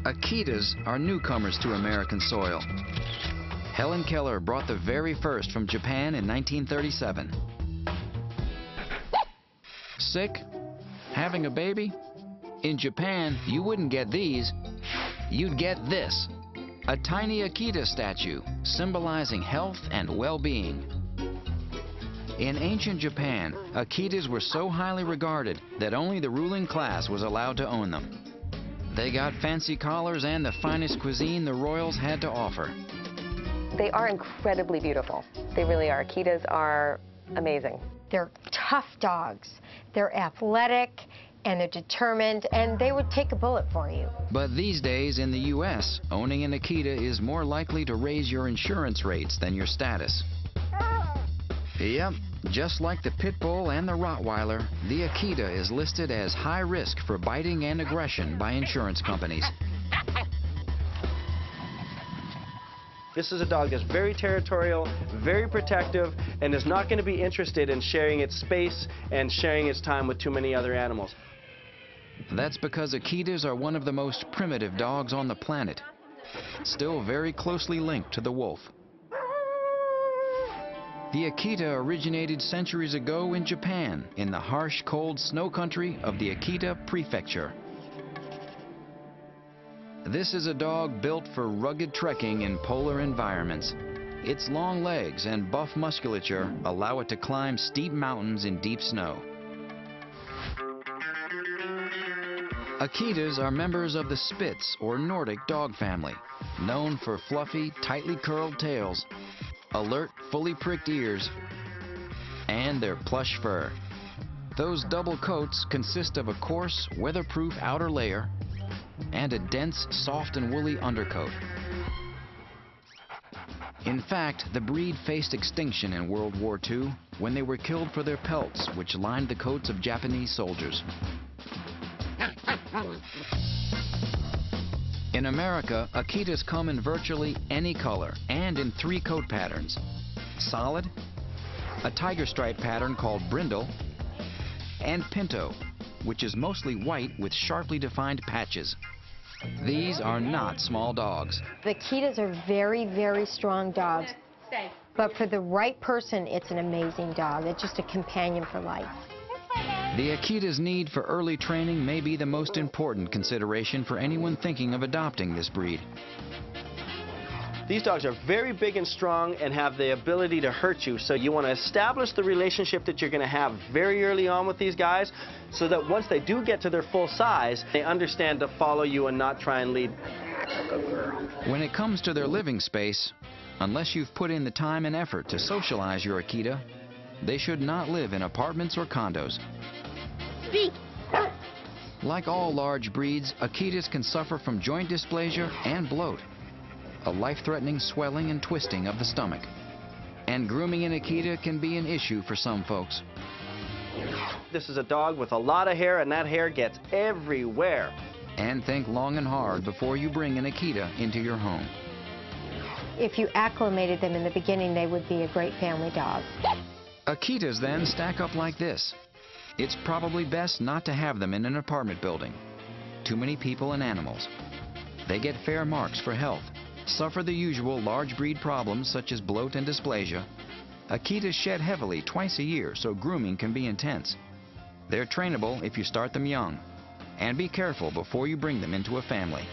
Akitas are newcomers to American soil. Helen Keller brought the very first from Japan in 1937. Sick? Having a baby? In Japan, you wouldn't get these. You'd get this. A tiny Akita statue symbolizing health and well-being. In ancient Japan, Akitas were so highly regarded that only the ruling class was allowed to own them. They got fancy collars and the finest cuisine the royals had to offer. They are incredibly beautiful. They really are. Akitas are amazing. They're tough dogs. They're athletic and they're determined, and they would take a bullet for you. But these days in the U.S., owning an Akita is more likely to raise your insurance rates than your status. Yep, just like the Pit Bull and the Rottweiler, the Akita is listed as high risk for biting and aggression by insurance companies. This is a dog that's very territorial, very protective, and is not going to be interested in sharing its space and sharing its time with too many other animals. That's because Akitas are one of the most primitive dogs on the planet, still very closely linked to the wolf. The Akita originated centuries ago in Japan, in the harsh, cold snow country of the Akita Prefecture. This is a dog built for rugged trekking in polar environments. Its long legs and buff musculature allow it to climb steep mountains in deep snow. Akitas are members of the Spitz or Nordic dog family, known for fluffy, tightly curled tails, alert, fully pricked ears, and their plush fur. Those double coats consist of a coarse, weatherproof outer layer and a dense, soft and woolly undercoat. In fact, the breed faced extinction in World War II when they were killed for their pelts, which lined the coats of Japanese soldiers. In America, Akitas come in virtually any color and in 3 coat patterns: solid, a tiger stripe pattern called brindle, and pinto, which is mostly white with sharply defined patches. These are not small dogs. The Akitas are very, very strong dogs, but for the right person, it's an amazing dog. It's just a companion for life. The Akita's need for early training may be the most important consideration for anyone thinking of adopting this breed. These dogs are very big and strong and have the ability to hurt you, so you want to establish the relationship that you're going to have very early on with these guys so that once they do get to their full size, they understand to follow you and not try and lead. When it comes to their living space, unless you've put in the time and effort to socialize your Akita, they should not live in apartments or condos. Speak. Like all large breeds, Akitas can suffer from joint dysplasia and bloat, a life-threatening swelling and twisting of the stomach. And grooming an Akita can be an issue for some folks. This is a dog with a lot of hair, and that hair gets everywhere. And think long and hard before you bring an Akita into your home. If you acclimated them in the beginning, they would be a great family dog. Akitas then stack up like this. It's probably best not to have them in an apartment building. Too many people and animals. They get fair marks for health, suffer the usual large breed problems such as bloat and dysplasia. Akitas shed heavily twice a year, so grooming can be intense. They're trainable if you start them young. And be careful before you bring them into a family.